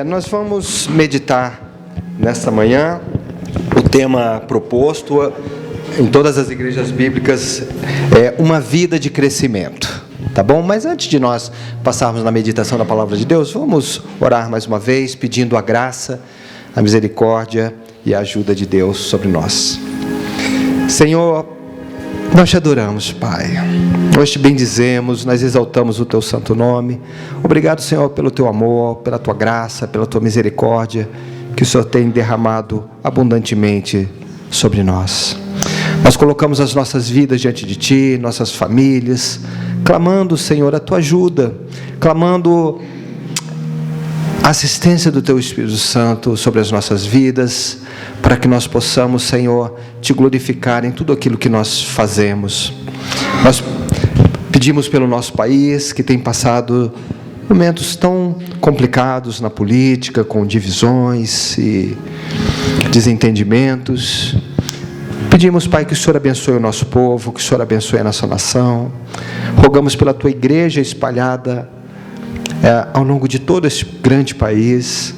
Nós vamos meditar nesta manhã. O tema proposto em todas as igrejas bíblicas é uma vida de crescimento, tá bom? Mas antes de nós passarmos na meditação da palavra de Deus, vamos orar mais uma vez, pedindo a graça, a misericórdia e a ajuda de Deus sobre nós. Senhor, nós te adoramos, Pai. Nós te bendizemos, nós exaltamos o teu santo nome. Obrigado, Senhor, pelo teu amor, pela tua graça, pela tua misericórdia, que o Senhor tem derramado abundantemente sobre nós. Nós colocamos as nossas vidas diante de ti, nossas famílias, clamando, Senhor, a tua ajuda, clamando a assistência do teu Espírito Santo sobre as nossas vidas, para que nós possamos, Senhor, te glorificar em tudo aquilo que nós fazemos. Nós pedimos pelo nosso país, que tem passado momentos tão complicados na política, com divisões e desentendimentos. Pedimos, Pai, que o Senhor abençoe o nosso povo, que o Senhor abençoe a nossa nação. Rogamos pela tua igreja espalhada ao longo de todo esse grande país,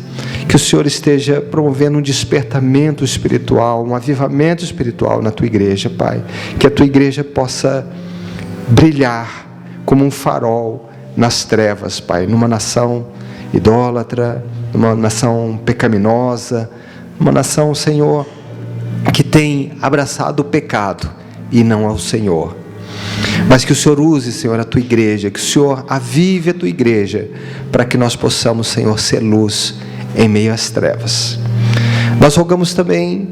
que o Senhor esteja promovendo um despertamento espiritual, um avivamento espiritual na tua igreja, Pai. Que a tua igreja possa brilhar como um farol nas trevas, Pai, numa nação idólatra, numa nação pecaminosa, uma nação, Senhor, que tem abraçado o pecado e não ao Senhor. Mas que o Senhor use, Senhor, a tua igreja, que o Senhor avive a tua igreja, para que nós possamos, Senhor, ser luz em meio às trevas. Nós rogamos também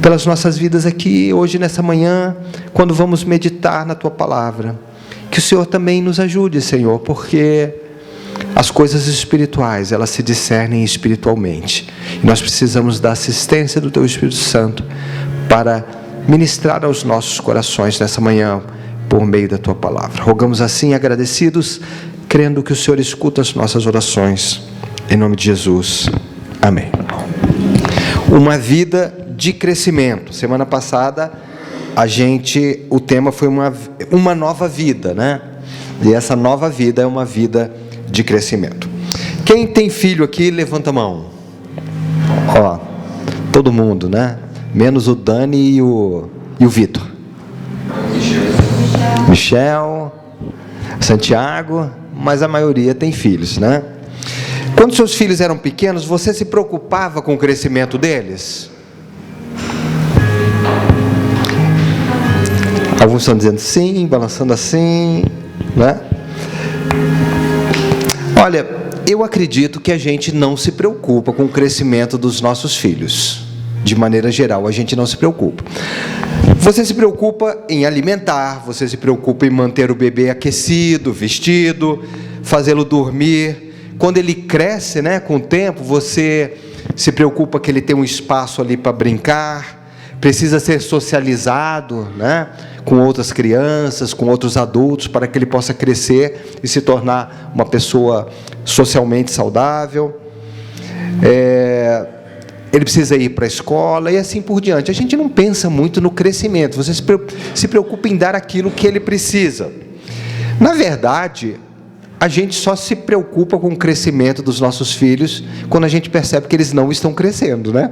pelas nossas vidas aqui, hoje, nessa manhã, quando vamos meditar na tua palavra, que o Senhor também nos ajude, Senhor, porque as coisas espirituais, elas se discernem espiritualmente, e nós precisamos da assistência do teu Espírito Santo para ministrar aos nossos corações nessa manhã, por meio da tua palavra. Rogamos assim, agradecidos, crendo que o Senhor escuta as nossas orações, em nome de Jesus, amém. Uma vida de crescimento. Semana passada, o tema foi uma nova vida, né? E essa nova vida é uma vida de crescimento. Quem tem filho aqui, levanta a mão. Ó, todo mundo, né? Menos o Dani e o Vitor. Michel, Santiago, mas a maioria tem filhos, né? Quando seus filhos eram pequenos, você se preocupava com o crescimento deles? Alguns estão dizendo sim, balançando assim, né? Olha, eu acredito que a gente não se preocupa com o crescimento dos nossos filhos. De maneira geral, a gente não se preocupa. Você se preocupa em alimentar, você se preocupa em manter o bebê aquecido, vestido, fazê-lo dormir. Quando ele cresce, né, com o tempo, você se preocupa que ele tenha um espaço ali para brincar, precisa ser socializado, né, com outras crianças, com outros adultos, para que ele possa crescer e se tornar uma pessoa socialmente saudável. Ele precisa ir para a escola e assim por diante. A gente não pensa muito no crescimento, você se preocupa em dar aquilo que ele precisa. Na verdade, a gente só se preocupa com o crescimento dos nossos filhos quando a gente percebe que eles não estão crescendo, né?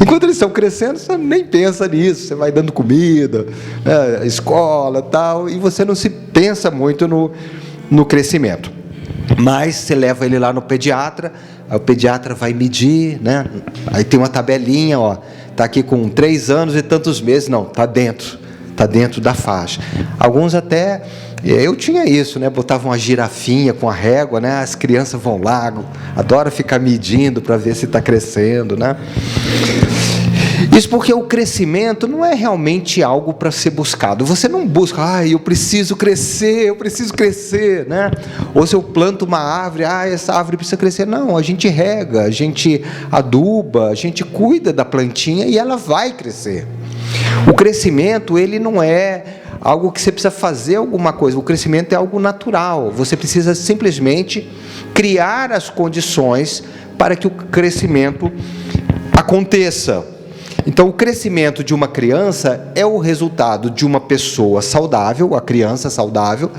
Enquanto eles estão crescendo, você nem pensa nisso, você vai dando comida, né, escola, tal, e você não se pensa muito no crescimento. Mas você leva ele lá no pediatra, aí o pediatra vai medir, né? Aí tem uma tabelinha, ó, está aqui com 3 anos e tantos meses, não, está dentro da faixa. Alguns até, eu tinha isso, né? Botavam uma girafinha com a régua, né? As crianças vão lá, adoram ficar medindo para ver se está crescendo, né? Isso porque o crescimento não é realmente algo para ser buscado. Você não busca, eu preciso crescer, né? Ou se eu planto uma árvore, essa árvore precisa crescer. Não, a gente rega, a gente aduba, a gente cuida da plantinha e ela vai crescer. O crescimento, ele não é algo que você precisa fazer alguma coisa. O crescimento é algo natural. Você precisa simplesmente criar as condições para que o crescimento aconteça. Então, o crescimento de uma criança é o resultado de uma pessoa saudável, a criança saudável,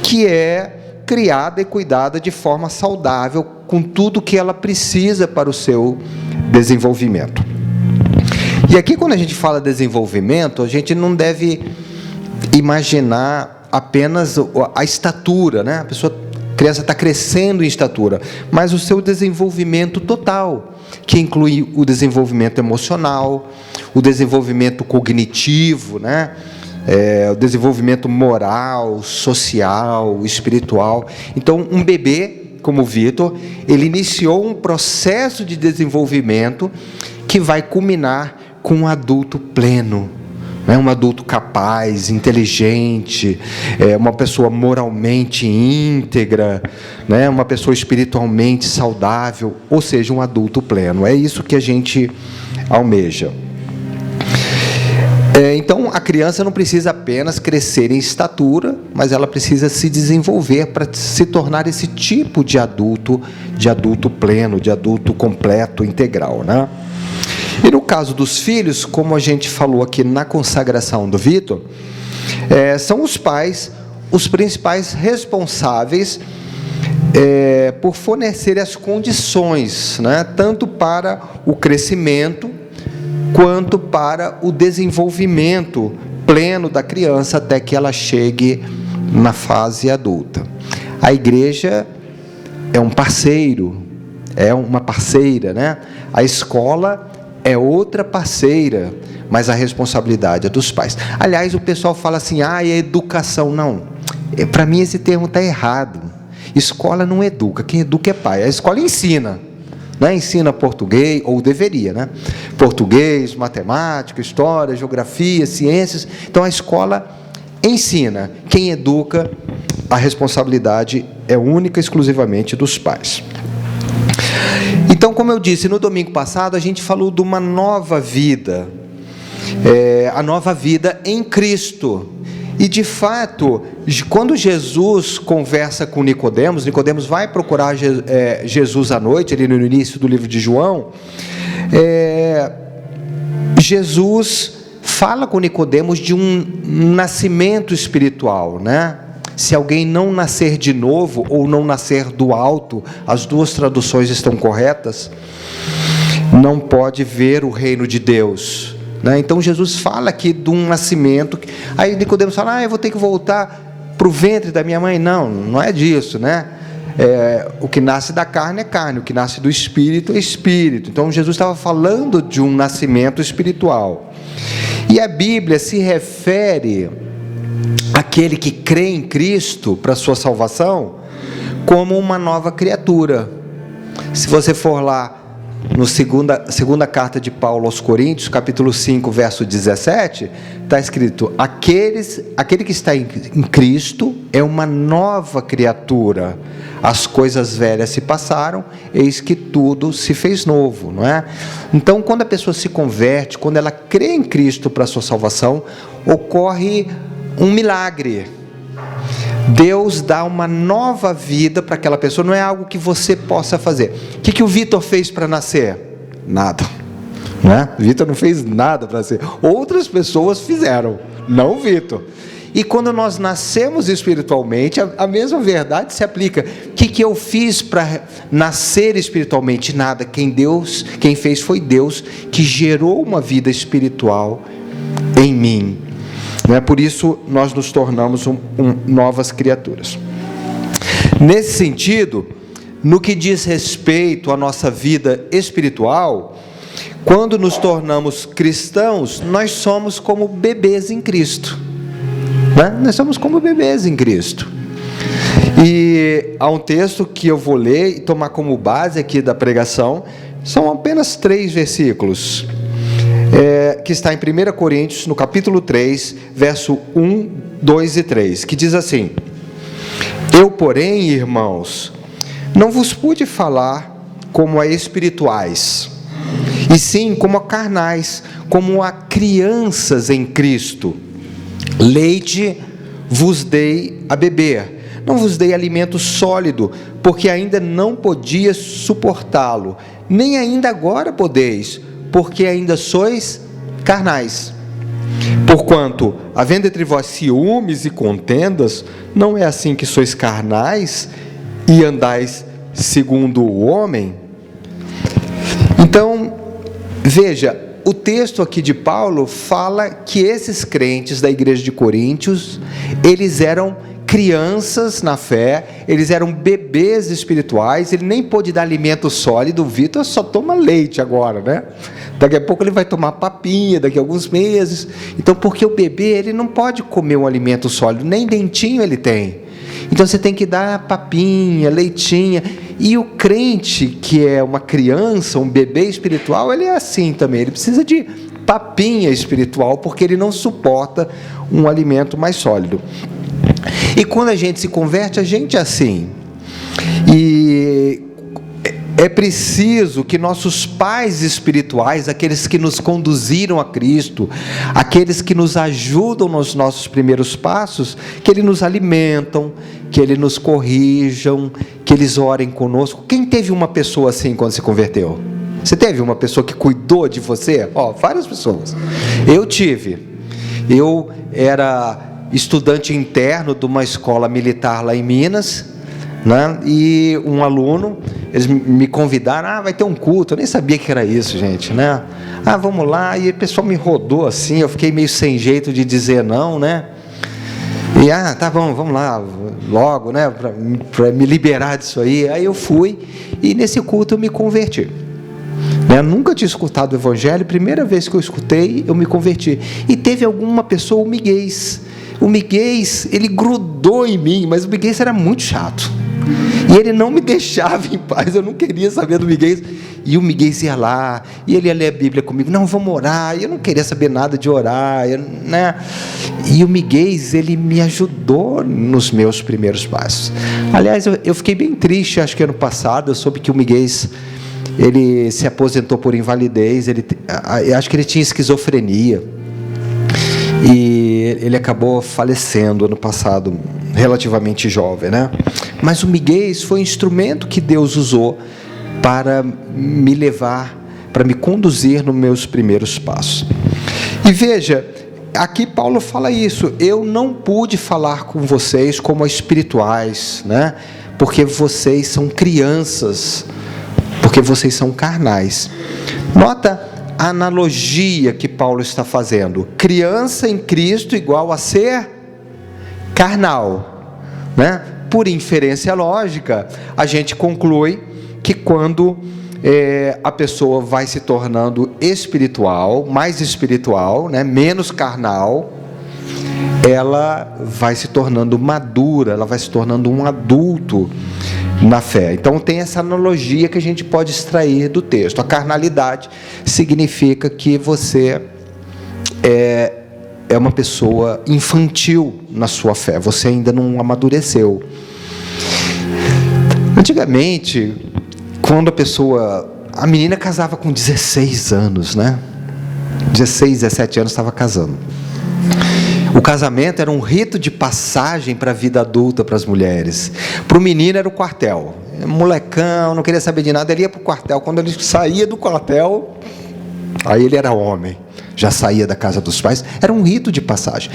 que é criada e cuidada de forma saudável, com tudo que ela precisa para o seu desenvolvimento. E aqui, quando a gente fala desenvolvimento, a gente não deve imaginar apenas a estatura, né? A criança está crescendo em estatura, mas o seu desenvolvimento total, que inclui o desenvolvimento emocional, o desenvolvimento cognitivo, né? O desenvolvimento moral, social, espiritual. Então, um bebê, como o Vitor, ele iniciou um processo de desenvolvimento que vai culminar com um adulto pleno, né? Um adulto capaz, inteligente, uma pessoa moralmente íntegra, né? Uma pessoa espiritualmente saudável, ou seja, um adulto pleno. É isso que a gente almeja. Então, a criança não precisa apenas crescer em estatura, mas ela precisa se desenvolver para se tornar esse tipo de adulto pleno, de adulto completo, integral, né? E no caso dos filhos, como a gente falou aqui na consagração do Vitor, são os pais os principais responsáveis por fornecer as condições, né, tanto para o crescimento quanto para o desenvolvimento pleno da criança até que ela chegue na fase adulta. A igreja é um parceiro, é uma parceira, né? A escola é outra parceira, mas a responsabilidade é dos pais. Aliás, o pessoal fala assim, é educação. Não, para mim esse termo está errado. Escola não educa, quem educa é pai. A escola ensina, né? Ensina português, ou deveria, né? Português, matemática, história, geografia, ciências. Então a escola ensina, quem educa, a responsabilidade é única e exclusivamente dos pais. Então, como eu disse, no domingo passado, a gente falou de uma nova vida, a nova vida em Cristo. E, de fato, quando Jesus conversa com Nicodemos, Nicodemos vai procurar Jesus à noite, ali no início do livro de João, Jesus fala com Nicodemos de um nascimento espiritual, né? Se alguém não nascer de novo, ou não nascer do alto, as duas traduções estão corretas, não pode ver o reino de Deus, né? Então Jesus fala aqui de um nascimento. Aí Nicodemos fala, eu vou ter que voltar para o ventre da minha mãe. Não é disso, né? O que nasce da carne é carne, o que nasce do espírito é espírito. Então Jesus estava falando de um nascimento espiritual. E a Bíblia se refere àquele que crê em Cristo para a sua salvação como uma nova criatura. Se você for lá no segunda carta de Paulo aos Coríntios, capítulo 5, verso 17, está escrito, aquele que está em Cristo é uma nova criatura, as coisas velhas se passaram, eis que tudo se fez novo, não é? Então, quando a pessoa se converte, quando ela crê em Cristo para a sua salvação, ocorre um milagre. Deus dá uma nova vida para aquela pessoa, não é algo que você possa fazer. O que o Vitor fez para nascer? Nada, né? Vitor não fez nada para nascer, outras pessoas fizeram, não o Vitor. E quando nós nascemos espiritualmente, a mesma verdade se aplica. O que eu fiz para nascer espiritualmente? Nada. Quem fez foi Deus, que gerou uma vida espiritual em mim. Por isso nós nos tornamos novas criaturas. Nesse sentido, no que diz respeito à nossa vida espiritual, quando nos tornamos cristãos, nós somos como bebês em Cristo, né? Nós somos como bebês em Cristo. E há um texto que eu vou ler e tomar como base aqui da pregação, são apenas 3 versículos, que está em 1 Coríntios, no capítulo 3, verso 1, 2 e 3, que diz assim: Eu, porém, irmãos, não vos pude falar como a espirituais, e sim como a carnais, como a crianças em Cristo. Leite vos dei a beber, não vos dei alimento sólido, porque ainda não podia suportá-lo, nem ainda agora podeis, porque ainda sois carnais. Porquanto, havendo entre vós ciúmes e contendas, não é assim que sois carnais e andais segundo o homem? Então, veja, o texto aqui de Paulo fala que esses crentes da igreja de Coríntios, eles eram crianças na fé, eles eram bebês espirituais, ele nem pôde dar alimento sólido. O Vitor só toma leite agora, né? Daqui a pouco ele vai tomar papinha, daqui a alguns meses. Então, porque o bebê, ele não pode comer um alimento sólido, nem dentinho ele tem. Então, você tem que dar papinha, leitinha. E o crente, que é uma criança, um bebê espiritual, ele é assim também, ele precisa de papinha espiritual, porque ele não suporta um alimento mais sólido. E quando a gente se converte, a gente é assim. E é preciso que nossos pais espirituais, aqueles que nos conduziram a Cristo, aqueles que nos ajudam nos nossos primeiros passos, que eles nos alimentam, que eles nos corrijam, que eles orem conosco. Quem teve uma pessoa assim quando se converteu? Você teve uma pessoa que cuidou de você? Várias pessoas. Eu tive. Eu era estudante interno de uma escola militar lá em Minas, né? E um aluno, eles me convidaram, vai ter um culto, eu nem sabia que era isso, gente, né? Vamos lá, e o pessoal me rodou assim, eu fiquei meio sem jeito de dizer não, né? E, tá bom, vamos lá, logo, né, para me liberar disso aí. Aí eu fui, e nesse culto eu me converti. Eu nunca tinha escutado o evangelho, primeira vez que eu escutei, eu me converti. E teve alguma pessoa, o Miguel, ele grudou em mim, mas o Miguel era muito chato. E ele não me deixava em paz, eu não queria saber do Miguel. E o Miguel ia lá, e ele ia ler a Bíblia comigo. Não, vamos orar. E eu não queria saber nada de orar, né? E o Miguel, ele me ajudou nos meus primeiros passos. Aliás, eu fiquei bem triste, acho que ano passado, eu soube que o Miguel, ele se aposentou por invalidez, eu acho que ele tinha esquizofrenia. E ele acabou falecendo ano passado, relativamente jovem, né? Mas o Miguel foi um instrumento que Deus usou para me levar, para me conduzir nos meus primeiros passos. E veja, aqui Paulo fala isso: eu não pude falar com vocês como espirituais, né? Porque vocês são crianças, porque vocês são carnais. Nota a analogia que Paulo está fazendo: criança em Cristo igual a ser carnal, né? Por inferência lógica, a gente conclui que quando a pessoa vai se tornando espiritual, mais espiritual, né? Menos carnal, ela vai se tornando madura, ela vai se tornando um adulto na fé. Então tem essa analogia que a gente pode extrair do texto. A carnalidade significa que você é uma pessoa infantil na sua fé, você ainda não amadureceu. Antigamente, quando a menina casava com 16 anos, né? 16, 17 anos estava casando. O casamento era um rito de passagem para a vida adulta para as mulheres. Para o menino era o quartel. Molecão, não queria saber de nada, ele ia para o quartel. Quando ele saía do quartel, aí ele era homem, já saía da casa dos pais. Era um rito de passagem.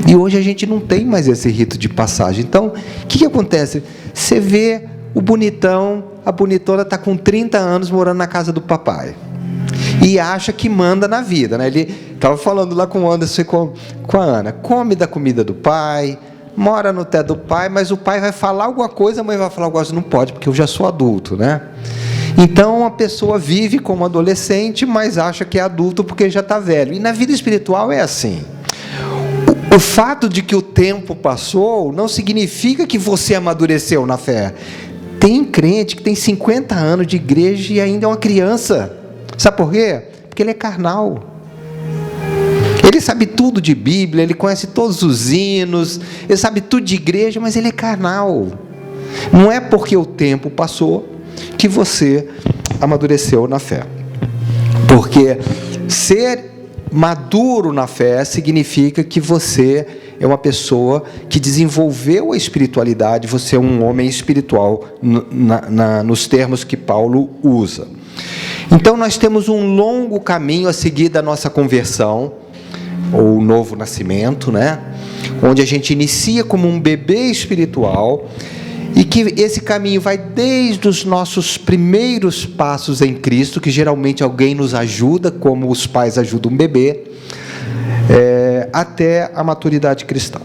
E hoje a gente não tem mais esse rito de passagem. Então, o que acontece? Você vê o bonitão, a bonitona está com 30 anos morando na casa do papai. E acha que manda na vida, né? Ele estava falando lá com o Anderson e com a Ana: come da comida do pai, mora no teto do pai, mas o pai vai falar alguma coisa, a mãe vai falar alguma coisa, não pode, porque eu já sou adulto, né? Então a pessoa vive como adolescente, mas acha que é adulto porque já está velho. E na vida espiritual é assim. O fato de que o tempo passou não significa que você amadureceu na fé. Tem crente que tem 50 anos de igreja e ainda é uma criança. Sabe por quê? Porque ele é carnal. Ele sabe tudo de Bíblia, ele conhece todos os hinos, ele sabe tudo de igreja, mas ele é carnal. Não é porque o tempo passou que você amadureceu na fé. Porque ser maduro na fé significa que você é uma pessoa que desenvolveu a espiritualidade, você é um homem espiritual nos termos que Paulo usa. Então nós temos um longo caminho a seguir da nossa conversão, ou o novo nascimento, né? Onde a gente inicia como um bebê espiritual, e que esse caminho vai desde os nossos primeiros passos em Cristo, que geralmente alguém nos ajuda, como os pais ajudam um bebê, até a maturidade cristã.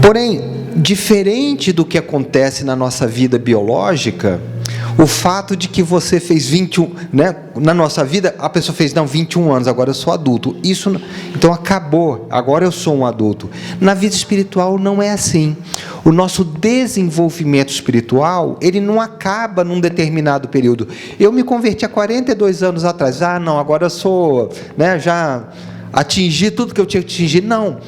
Porém, diferente do que acontece na nossa vida biológica, o fato de que você fez 21, né? Na nossa vida, a pessoa fez, 21 anos, agora eu sou adulto. Isso, então acabou, agora eu sou um adulto. Na vida espiritual não é assim. O nosso desenvolvimento espiritual, ele não acaba num determinado período. Eu me converti há 42 anos atrás. Não, agora eu sou, né, já atingi tudo que eu tinha que atingir. Não.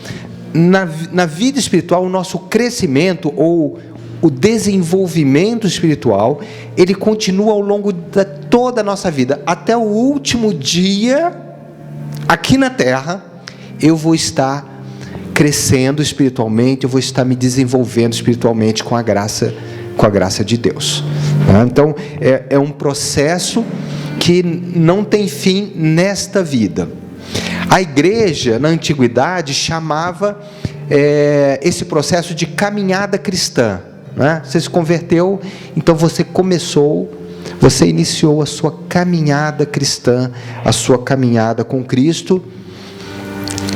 Na vida espiritual, o nosso crescimento, ou o desenvolvimento espiritual, ele continua ao longo de toda a nossa vida, até o último dia, aqui na terra, eu vou estar crescendo espiritualmente, eu vou estar me desenvolvendo espiritualmente com a graça de Deus. Então, é um processo que não tem fim nesta vida. A igreja, na antiguidade, chamava esse processo de caminhada cristã. Né? Você se converteu, então você iniciou a sua caminhada cristã, a sua caminhada com Cristo.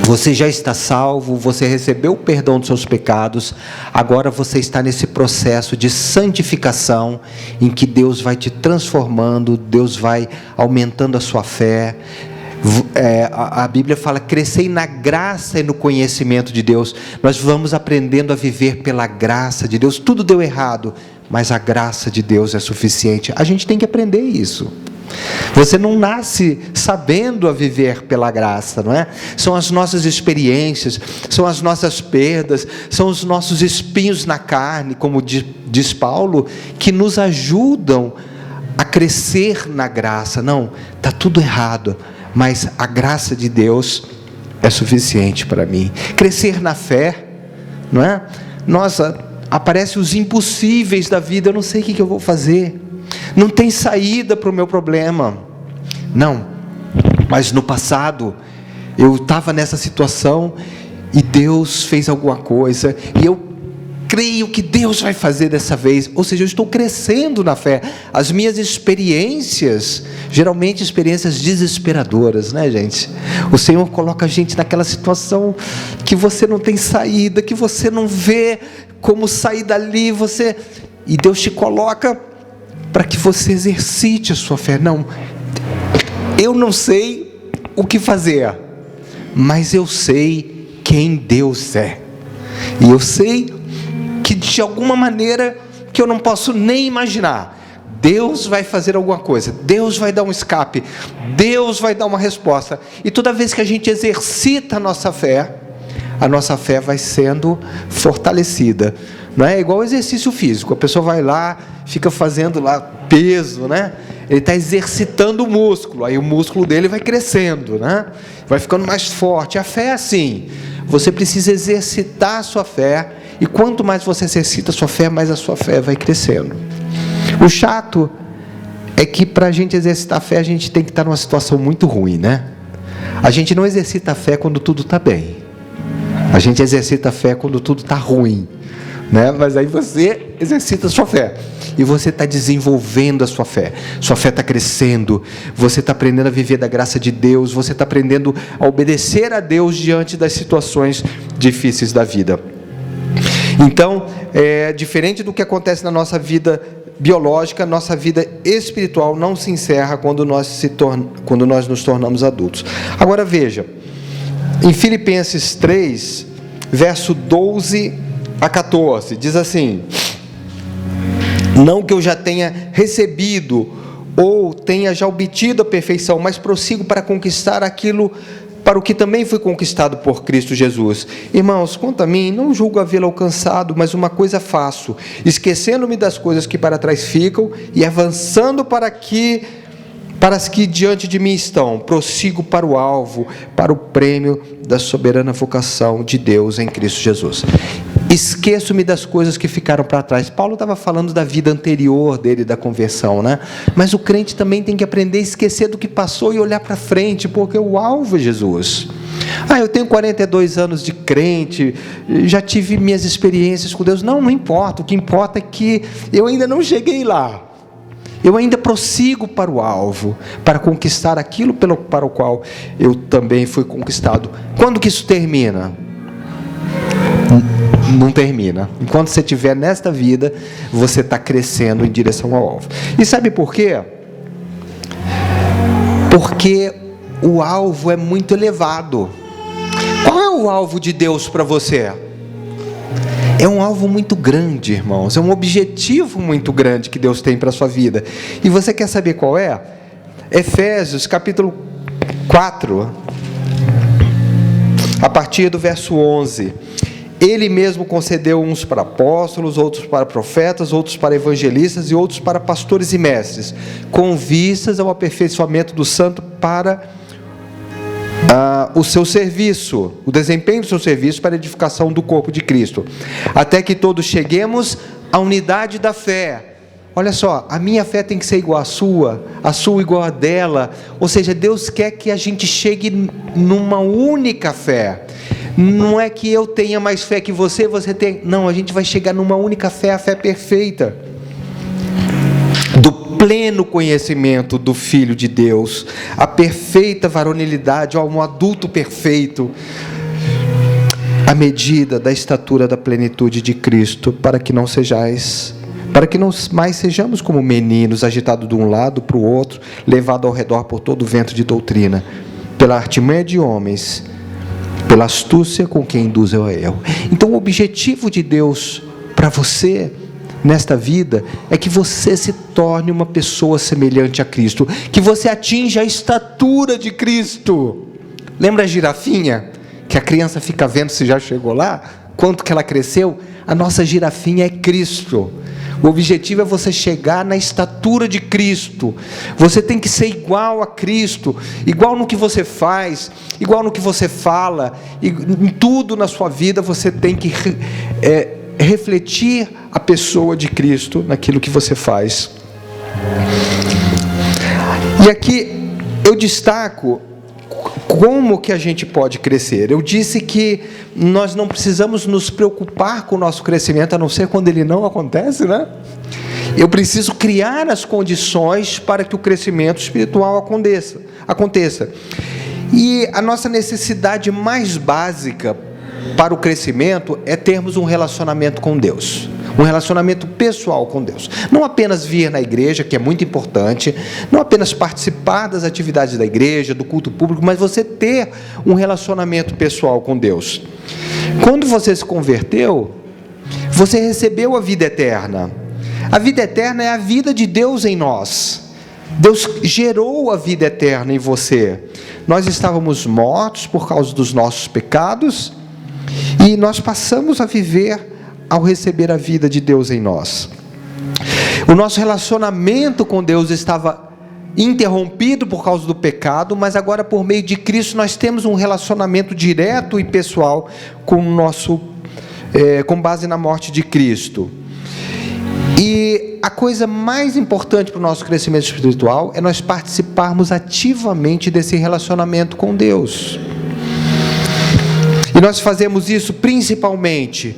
Você já está salvo, você recebeu o perdão dos seus pecados, agora você está nesse processo de santificação, em que Deus vai te transformando, Deus vai aumentando a sua fé. A Bíblia fala: crescei na graça e no conhecimento de Deus. Nós vamos aprendendo a viver pela graça de Deus. Tudo deu errado, mas a graça de Deus é suficiente. A gente tem que aprender isso. Você não nasce sabendo a viver pela graça, não é? São as nossas experiências, são as nossas perdas, são os nossos espinhos na carne, como diz Paulo, que nos ajudam a crescer na graça. Não, está tudo errado, mas a graça de Deus é suficiente para mim. Crescer na fé, não é? Nossa, aparecem os impossíveis da vida, eu não sei o que eu vou fazer, não tem saída para o meu problema. Não, mas no passado, eu estava nessa situação, e Deus fez alguma coisa, e eu creio que Deus vai fazer dessa vez. Ou seja, eu estou crescendo na fé. As minhas experiências, geralmente experiências desesperadoras, né, gente? O Senhor coloca a gente naquela situação que você não tem saída, que você não vê como sair dali, e Deus te coloca para que você exercite a sua fé. Não, eu não sei o que fazer, mas eu sei quem Deus é, e eu sei que de alguma maneira que eu não posso nem imaginar, Deus vai fazer alguma coisa, Deus vai dar um escape, Deus vai dar uma resposta. E toda vez que a gente exercita a nossa fé vai sendo fortalecida. Não é igual exercício físico, a pessoa vai lá, fica fazendo lá peso, né? Ele está exercitando o músculo, aí o músculo dele vai crescendo, né? Vai ficando mais forte. A fé é assim, você precisa exercitar a sua fé, e quanto mais você exercita a sua fé, mais a sua fé vai crescendo. O chato é que para a gente exercitar a fé, a gente tem que estar numa situação muito ruim, né? A gente não exercita a fé quando tudo está bem, a gente exercita a fé quando tudo está ruim, né? Mas aí você exercita a sua fé, e você está desenvolvendo a sua fé está crescendo, você está aprendendo a viver da graça de Deus, você está aprendendo a obedecer a Deus diante das situações difíceis da vida. Então, diferente do que acontece na nossa vida biológica, nossa vida espiritual não se encerra quando nós nos tornamos adultos. Agora veja, em Filipenses 3, verso 12 a 14, diz assim: não que eu já tenha recebido ou tenha já obtido a perfeição, mas prossigo para conquistar aquilo para o que também fui conquistado por Cristo Jesus. Irmãos, quanto a mim, não julgo havê-lo alcançado, mas uma coisa faço, esquecendo-me das coisas que para trás ficam e avançando para as que diante de mim estão, prossigo para o alvo, para o prêmio da soberana vocação de Deus em Cristo Jesus. Esqueço-me das coisas que ficaram para trás. Paulo estava falando da vida anterior dele, da conversão, né? Mas o crente também tem que aprender a esquecer do que passou e olhar para frente, porque o alvo é Jesus. Eu tenho 42 anos de crente, já tive minhas experiências com Deus. Não importa, o que importa é que eu ainda não cheguei lá. Eu ainda prossigo para o alvo, para conquistar aquilo para o qual eu também fui conquistado. Quando que isso termina? Não termina. Enquanto você estiver nesta vida, você está crescendo em direção ao alvo. E sabe por quê? Porque o alvo é muito elevado. Qual é o alvo de Deus para você? É um alvo muito grande, irmãos. É um objetivo muito grande que Deus tem para a sua vida. E você quer saber qual é? Efésios capítulo 4, a partir do verso 11. Ele mesmo concedeu uns para apóstolos, outros para profetas, outros para evangelistas e outros para pastores e mestres, com vistas ao aperfeiçoamento do santo para o seu serviço, o desempenho do seu serviço para a edificação do corpo de Cristo, até que todos cheguemos à unidade da fé. Olha só, a minha fé tem que ser igual à sua igual à dela, ou seja, Deus quer que a gente chegue numa única fé. Não é que eu tenha mais fé que você tem. Não, a gente vai chegar numa única fé, a fé perfeita, do pleno conhecimento do Filho de Deus, a perfeita varonilidade, um adulto perfeito, à medida da estatura da plenitude de Cristo, para que não mais sejamos como meninos, agitados de um lado para o outro, levados ao redor por todo o vento de doutrina, pela artimanha de homens, pela astúcia com quem induz ao erro. Então o objetivo de Deus para você nesta vida é que você se torne uma pessoa semelhante a Cristo, que você atinja a estatura de Cristo. Lembra a girafinha? Que a criança fica vendo se já chegou lá? Quanto que ela cresceu? A nossa girafinha é Cristo. O objetivo é você chegar na estatura de Cristo. Você tem que ser igual a Cristo, igual no que você faz, igual no que você fala, em tudo na sua vida você tem que refletir a pessoa de Cristo naquilo que você faz. E aqui eu destaco como que a gente pode crescer. Eu disse que nós não precisamos nos preocupar com o nosso crescimento, a não ser quando ele não acontece, né? Eu preciso criar as condições para que o crescimento espiritual aconteça. E a nossa necessidade mais básica para o crescimento é termos um relacionamento com Deus, um relacionamento pessoal com Deus. Não apenas vir na igreja, que é muito importante, não apenas participar das atividades da igreja, do culto público, mas você ter um relacionamento pessoal com Deus. Quando você se converteu, você recebeu a vida eterna. A vida eterna é a vida de Deus em nós. Deus gerou a vida eterna em você. Nós estávamos mortos por causa dos nossos pecados, e nós passamos a viver ao receber a vida de Deus em nós. O nosso relacionamento com Deus estava interrompido por causa do pecado, mas agora por meio de Cristo nós temos um relacionamento direto e pessoal com base na morte de Cristo. E a coisa mais importante para o nosso crescimento espiritual é nós participarmos ativamente desse relacionamento com Deus. E nós fazemos isso principalmente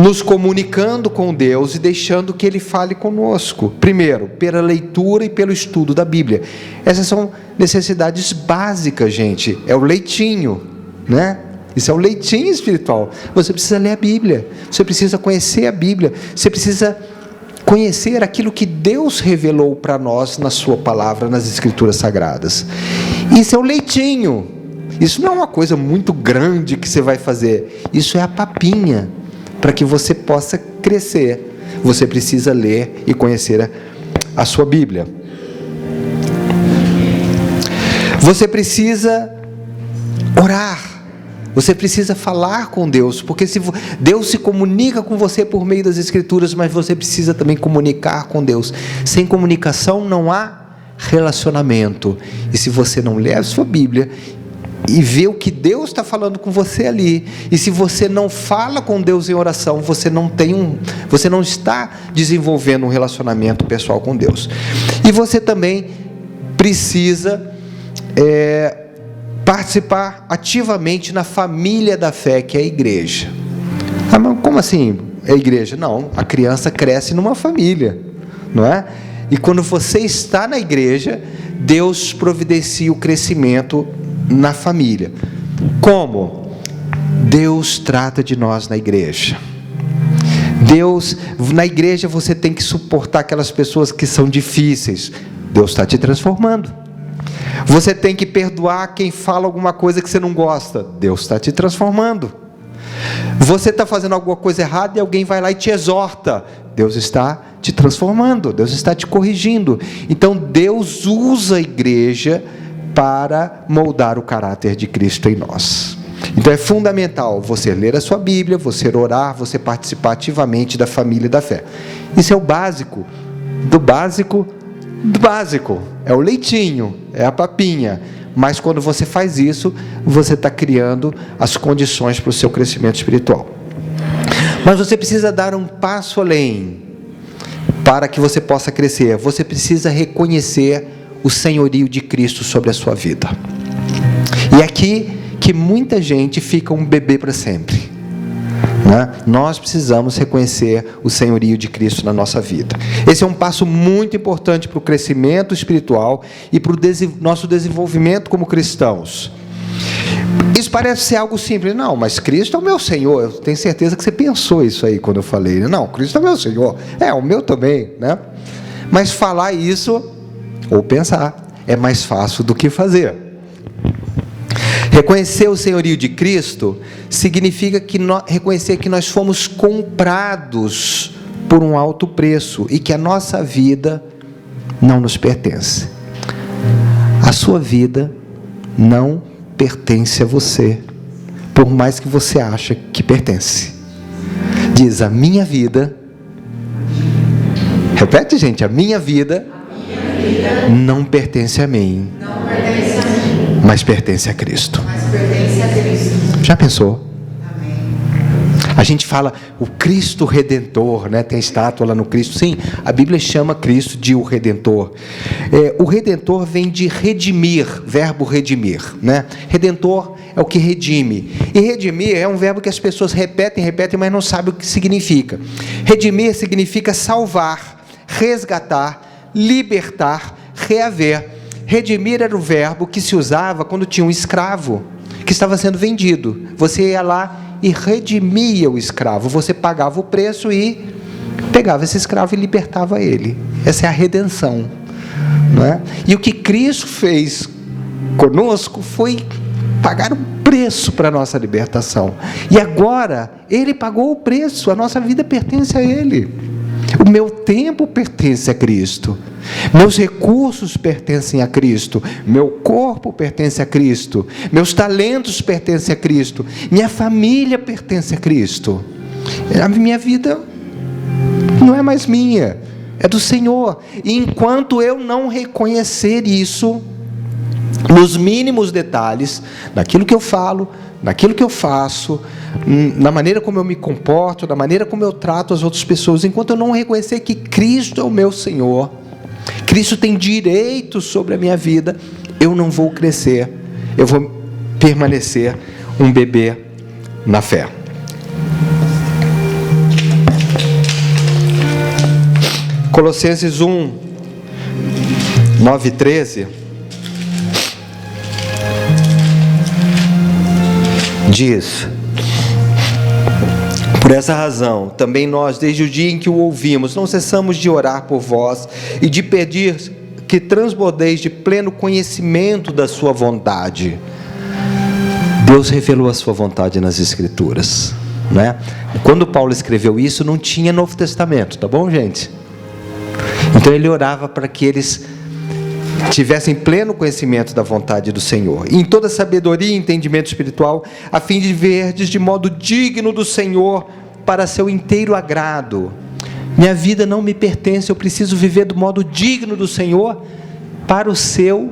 nos comunicando com Deus e deixando que Ele fale conosco. Primeiro, pela leitura e pelo estudo da Bíblia. Essas são necessidades básicas, gente. É o leitinho, né? Isso é o leitinho espiritual. Você precisa ler a Bíblia. Você precisa conhecer a Bíblia. Você precisa conhecer aquilo que Deus revelou para nós na sua palavra, nas Escrituras Sagradas. Isso é o leitinho. Isso não é uma coisa muito grande que você vai fazer. Isso é a papinha. Para que você possa crescer, você precisa ler e conhecer a sua Bíblia. Você precisa orar. Você precisa falar com Deus, porque Deus se comunica com você por meio das Escrituras, mas você precisa também comunicar com Deus. Sem comunicação não há relacionamento. E se você não lê a sua Bíblia e ver o que Deus está falando com você ali. E se você não fala com Deus em oração, você não está desenvolvendo um relacionamento pessoal com Deus. E você também precisa participar ativamente na família da fé, que é a igreja. Ah, mas como assim é a igreja? Não, a criança cresce numa família, não é? E quando você está na igreja, Deus providencia o crescimento na família. Como? Deus trata de nós na igreja. Na igreja você tem que suportar aquelas pessoas que são difíceis. Deus está te transformando. Você tem que perdoar quem fala alguma coisa que você não gosta. Deus está te transformando. Você está fazendo alguma coisa errada e alguém vai lá e te exorta. Deus está te transformando, Deus está te corrigindo. Então Deus usa a igreja para moldar o caráter de Cristo em nós. Então é fundamental você ler a sua Bíblia, você orar, você participar ativamente da família da fé. Isso é o básico, do básico, do básico. É o leitinho, é a papinha. Mas quando você faz isso, você está criando as condições para o seu crescimento espiritual. Mas você precisa dar um passo além para que você possa crescer. Você precisa reconhecer o senhorio de Cristo sobre a sua vida. E é aqui que muita gente fica um bebê para sempre, né? Nós precisamos reconhecer o senhorio de Cristo na nossa vida. Esse é um passo muito importante para o crescimento espiritual e para o nosso desenvolvimento como cristãos. Isso parece ser algo simples. Não, mas Cristo é o meu Senhor. Eu tenho certeza que você pensou isso aí quando eu falei. Não, Cristo é o meu Senhor. É, o meu também, né? Mas falar isso, ou pensar, é mais fácil do que fazer. Reconhecer o senhorio de Cristo significa reconhecer que nós fomos comprados por um alto preço e que a nossa vida não nos pertence. A sua vida não pertence a você, por mais que você ache que pertence. Diz: a minha vida, repete, gente, a minha vida não pertence a mim, mas pertence a Cristo. Já pensou? Amém. A gente fala o Cristo Redentor, né? Tem a estátua lá no Cristo. Sim, a Bíblia chama Cristo de o Redentor. O Redentor vem de redimir, verbo redimir, né? Redentor é o que redime. E redimir é um verbo que as pessoas repetem, mas não sabem o que significa. Redimir significa salvar, resgatar, libertar, reaver. Redimir era o verbo que se usava quando tinha um escravo que estava sendo vendido. Você ia lá e redimia o escravo. Você pagava o preço e pegava esse escravo e libertava ele. Essa é a redenção, não é? E o que Cristo fez conosco foi pagar um preço para a nossa libertação. E agora, Ele pagou o preço. A nossa vida pertence a Ele. O meu tempo pertence a Cristo. Meus recursos pertencem a Cristo. Meu corpo pertence a Cristo. Meus talentos pertencem a Cristo. Minha família pertence a Cristo. A minha vida não é mais minha, é do Senhor. E enquanto eu não reconhecer isso, nos mínimos detalhes, naquilo que eu falo, naquilo que eu faço, na maneira como eu me comporto, na maneira como eu trato as outras pessoas, enquanto eu não reconhecer que Cristo é o meu Senhor, Cristo tem direito sobre a minha vida, eu não vou crescer, eu vou permanecer um bebê na fé. Colossenses 1, 9 e 13 diz: por essa razão, também nós, desde o dia em que o ouvimos, não cessamos de orar por vós e de pedir que transbordeis de pleno conhecimento da sua vontade. Deus revelou a sua vontade nas Escrituras, né? Quando Paulo escreveu isso, não tinha Novo Testamento, tá bom, gente? Então ele orava para que eles tivessem pleno conhecimento da vontade do Senhor, em toda sabedoria e entendimento espiritual, a fim de verdes de modo digno do Senhor, para seu inteiro agrado. Minha vida não me pertence, eu preciso viver do modo digno do Senhor, para o seu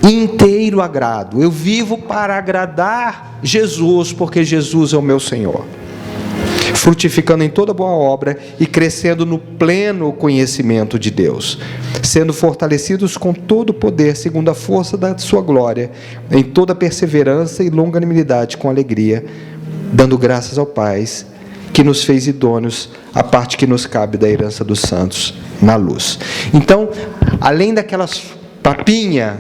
inteiro agrado. Eu vivo para agradar Jesus, porque Jesus é o meu Senhor. Frutificando em toda boa obra e crescendo no pleno conhecimento de Deus, sendo fortalecidos com todo o poder, segundo a força da sua glória, em toda perseverança e longanimidade com alegria, dando graças ao Pai, que nos fez idôneos à parte que nos cabe da herança dos santos na luz. Então, além daquelas papinha,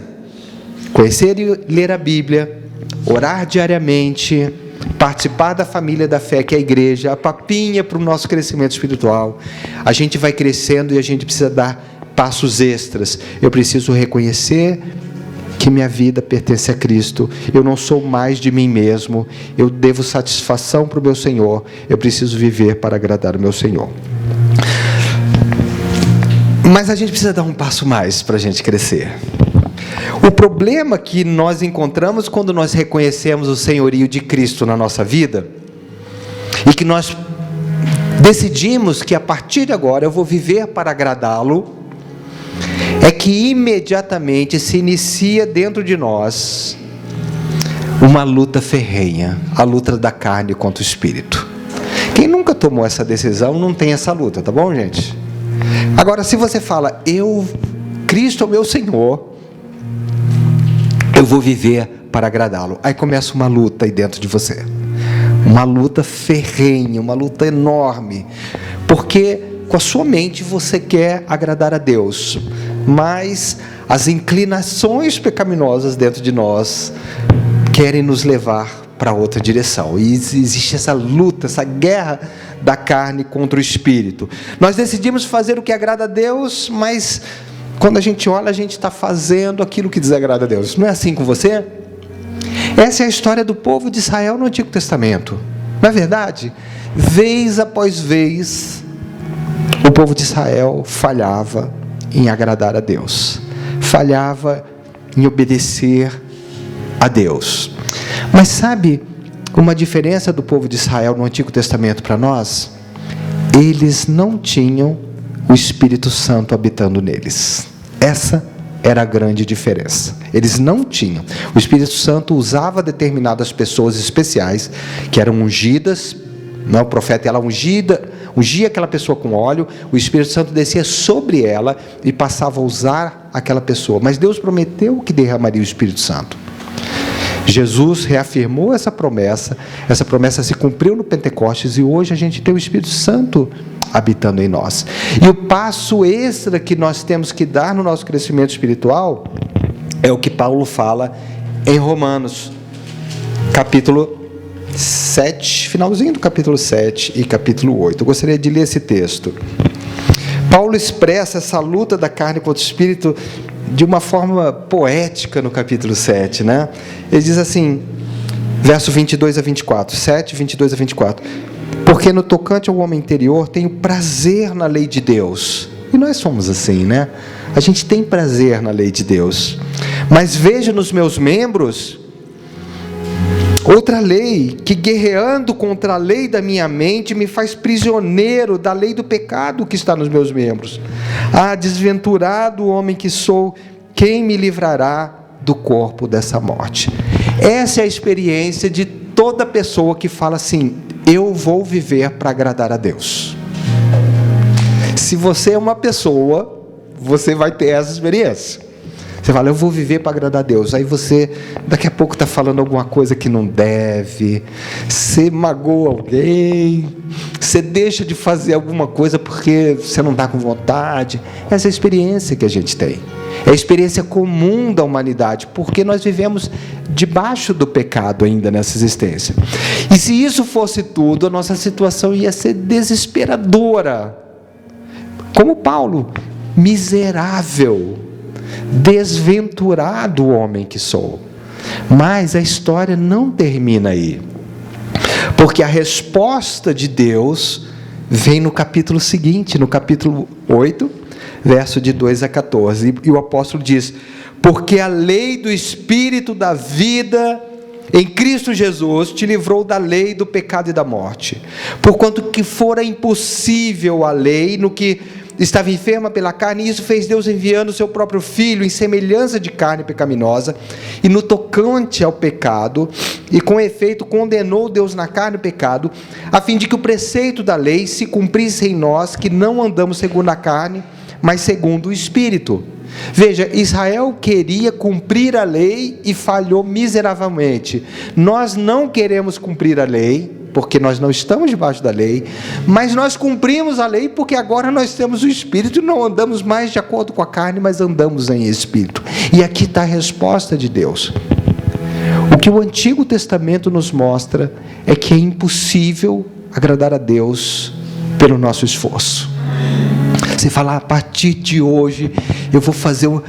conhecer e ler a Bíblia, orar diariamente, participar da família da fé, que é a igreja, a papinha para o nosso crescimento espiritual, a gente vai crescendo e a gente precisa dar passos extras. Eu preciso reconhecer que minha vida pertence a Cristo, eu não sou mais de mim mesmo, eu devo satisfação para o meu Senhor, eu preciso viver para agradar o meu Senhor. Mas a gente precisa dar um passo mais para a gente crescer. O problema que nós encontramos quando nós reconhecemos o senhorio de Cristo na nossa vida, e que nós decidimos que a partir de agora eu vou viver para agradá-lo, é que imediatamente se inicia dentro de nós uma luta ferrenha, a luta da carne contra o espírito. Quem nunca tomou essa decisão não tem essa luta, tá bom, gente? Agora, se você fala, Cristo é o meu Senhor, eu vou viver para agradá-lo, aí começa uma luta aí dentro de você, uma luta ferrenha, uma luta enorme, porque com a sua mente você quer agradar a Deus, mas as inclinações pecaminosas dentro de nós querem nos levar para outra direção, e existe essa luta, essa guerra da carne contra o espírito. Nós decidimos fazer o que agrada a Deus, mas quando a gente olha, a gente está fazendo aquilo que desagrada a Deus. Não é assim com você? Essa é a história do povo de Israel no Antigo Testamento. Não é verdade? Vez após vez, o povo de Israel falhava em agradar a Deus, falhava em obedecer a Deus. Mas sabe uma diferença do povo de Israel no Antigo Testamento para nós? Eles não tinham o Espírito Santo habitando neles. Essa era a grande diferença. Eles não tinham. O Espírito Santo usava determinadas pessoas especiais, que eram ungidas, o profeta ela ungia aquela pessoa com óleo, o Espírito Santo descia sobre ela e passava a usar aquela pessoa. Mas Deus prometeu que derramaria o Espírito Santo. Jesus reafirmou essa promessa se cumpriu no Pentecostes, e hoje a gente tem o Espírito Santo habitando em nós. E o passo extra que nós temos que dar no nosso crescimento espiritual é o que Paulo fala em Romanos, capítulo 7, finalzinho do capítulo 7 e capítulo 8. Eu gostaria de ler esse texto. Paulo expressa essa luta da carne contra o espírito de uma forma poética no capítulo 7, né? Ele diz assim, verso 22 a 24, 7, 22 a 24: porque no tocante ao homem interior tenho prazer na lei de Deus. E nós somos assim, né? A gente tem prazer na lei de Deus. Mas vejo nos meus membros outra lei, que guerreando contra a lei da minha mente, me faz prisioneiro da lei do pecado que está nos meus membros. Ah, desventurado homem que sou, quem me livrará do corpo dessa morte? Essa é a experiência de toda pessoa que fala assim, eu vou viver para agradar a Deus. Se você é uma pessoa, você vai ter essa experiência. Você fala, eu vou viver para agradar a Deus. Aí você, daqui a pouco, está falando alguma coisa que não deve. Você magoa alguém. Você deixa de fazer alguma coisa porque você não está com vontade. Essa é a experiência que a gente tem. É a experiência comum da humanidade, porque nós vivemos debaixo do pecado ainda nessa existência. E se isso fosse tudo, a nossa situação ia ser desesperadora. Como Paulo, miserável, desventurado homem que sou. Mas a história não termina aí, porque a resposta de Deus vem no capítulo seguinte, no capítulo 8, verso de 2 a 14, e o apóstolo diz, porque a lei do Espírito da vida em Cristo Jesus te livrou da lei do pecado e da morte, porquanto que fora impossível a lei no que estava enferma pela carne, e isso fez Deus enviando o seu próprio Filho em semelhança de carne pecaminosa, e no tocante ao pecado, e com efeito condenou Deus na carne o pecado, a fim de que o preceito da lei se cumprisse em nós, que não andamos segundo a carne, mas segundo o Espírito. Veja, Israel queria cumprir a lei e falhou miseravelmente. Nós não queremos cumprir a lei, porque nós não estamos debaixo da lei, mas nós cumprimos a lei porque agora nós temos o Espírito e não andamos mais de acordo com a carne, mas andamos em Espírito. E aqui está a resposta de Deus. O que o Antigo Testamento nos mostra é que é impossível agradar a Deus pelo nosso esforço. Você fala, a partir de hoje eu vou fazer um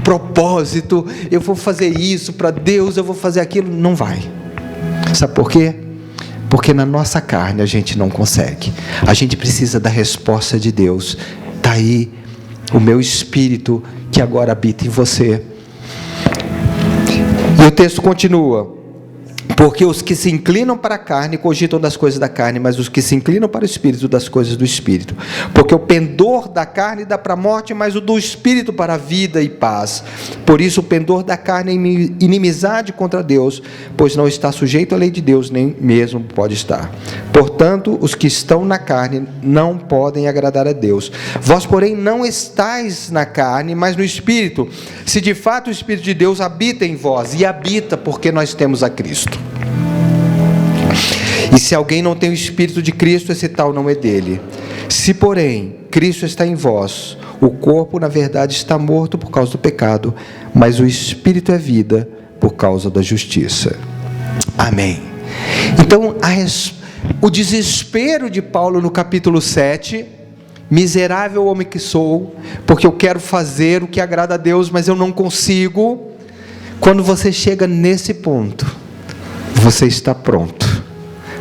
propósito, eu vou fazer isso para Deus, eu vou fazer aquilo. Não vai. Sabe por quê? Porque na nossa carne a gente não consegue. A gente precisa da resposta de Deus. Está aí o meu Espírito que agora habita em você. E o texto continua. Porque os que se inclinam para a carne cogitam das coisas da carne, mas os que se inclinam para o Espírito, das coisas do Espírito. Porque o pendor da carne dá para a morte, mas o do Espírito para a vida e paz. Por isso o pendor da carne é inimizade contra Deus, pois não está sujeito à lei de Deus, nem mesmo pode estar. Portanto, os que estão na carne não podem agradar a Deus. Vós, porém, não estáis na carne, mas no Espírito, se de fato o Espírito de Deus habita em vós, e habita porque nós temos a Cristo. E se alguém não tem o Espírito de Cristo, esse tal não é dele. Se, porém, Cristo está em vós, o corpo, na verdade, está morto por causa do pecado, mas o Espírito é vida por causa da justiça. Amém. Então, o desespero de Paulo no capítulo 7, miserável homem que sou, porque eu quero fazer o que agrada a Deus, mas eu não consigo. Quando você chega nesse ponto, você está pronto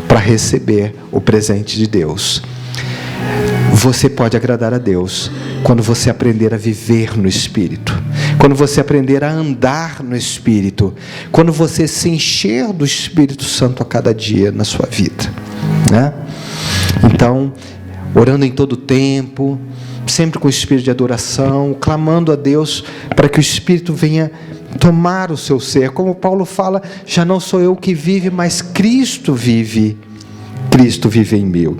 para receber o presente de Deus. Você pode agradar a Deus quando você aprender a viver no Espírito, quando você aprender a andar no Espírito, quando você se encher do Espírito Santo a cada dia na sua vida, né? Então, orando em todo tempo, sempre com o espírito de adoração, clamando a Deus para que o Espírito venha tomar o seu ser. Como Paulo fala, já não sou eu que vive, mas Cristo vive em mim.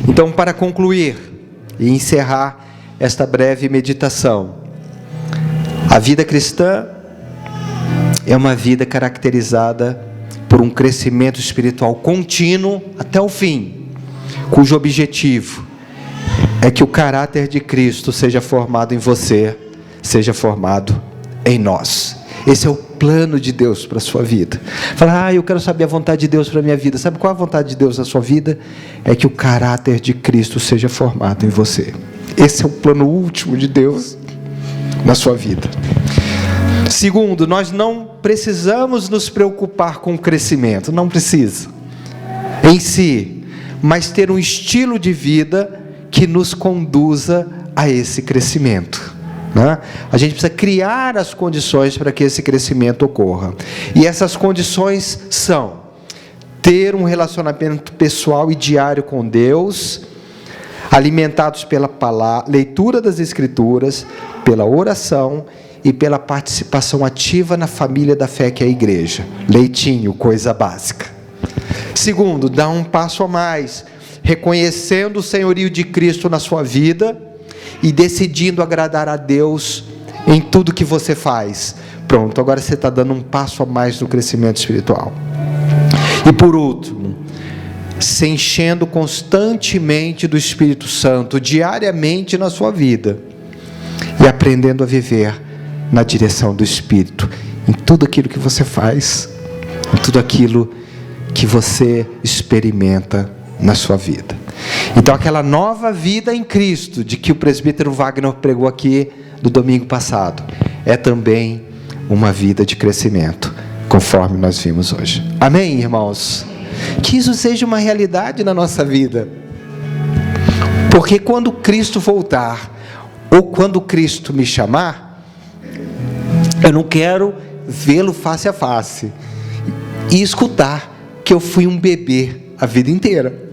Então, para concluir e encerrar esta breve meditação, a vida cristã é uma vida caracterizada por um crescimento espiritual contínuo até o fim, cujo objetivo é que o caráter de Cristo seja formado em você, seja formado em nós. Esse é o plano de Deus para a sua vida. Fala, eu quero saber a vontade de Deus para a minha vida. Sabe qual é a vontade de Deus na sua vida? É que o caráter de Cristo seja formado em você. Esse é o plano último de Deus na sua vida. Segundo, nós não precisamos nos preocupar com o crescimento. Não precisa em si, mas ter um estilo de vida que nos conduza a esse crescimento. A gente precisa criar as condições para que esse crescimento ocorra. E essas condições são ter um relacionamento pessoal e diário com Deus, alimentados pela leitura das Escrituras, pela oração e pela participação ativa na família da fé que é a igreja. Leitinho, coisa básica. Segundo, dar um passo a mais, reconhecendo o senhorio de Cristo na sua vida e decidindo agradar a Deus em tudo que você faz. Pronto, agora você está dando um passo a mais no crescimento espiritual. E por último, se enchendo constantemente do Espírito Santo, diariamente na sua vida, e aprendendo a viver na direção do Espírito, em tudo aquilo que você faz, em tudo aquilo que você experimenta na sua vida. Então, aquela nova vida em Cristo, de que o presbítero Wagner pregou aqui do domingo passado, é também uma vida de crescimento, conforme nós vimos hoje. Amém, irmãos? Que isso seja uma realidade na nossa vida, porque quando Cristo voltar, ou quando Cristo me chamar, eu não quero vê-lo face a face e escutar que eu fui um bebê a vida inteira.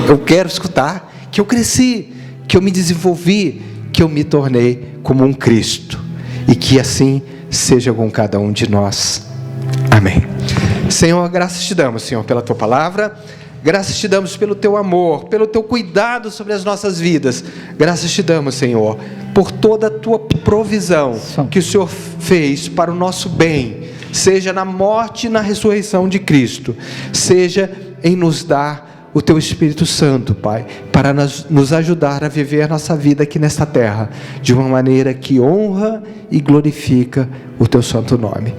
Eu quero escutar que eu cresci, que eu me desenvolvi, que eu me tornei como um Cristo. E que assim seja com cada um de nós. Amém. Senhor, graças te damos, Senhor, pela tua palavra. Graças te damos pelo teu amor, pelo teu cuidado sobre as nossas vidas. Graças te damos, Senhor, por toda a tua provisão que o Senhor fez para o nosso bem, seja na morte e na ressurreição de Cristo, seja em nos dar o teu Espírito Santo, Pai, para nos ajudar a viver a nossa vida aqui nesta terra, de uma maneira que honra e glorifica o teu santo nome.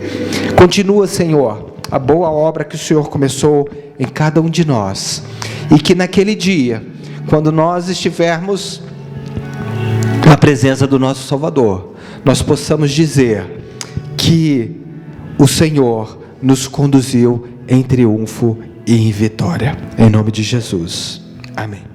Continua, Senhor, a boa obra que o Senhor começou em cada um de nós, e que naquele dia, quando nós estivermos na presença do nosso Salvador, nós possamos dizer que o Senhor nos conduziu em triunfo e em vitória, em nome de Jesus, amém.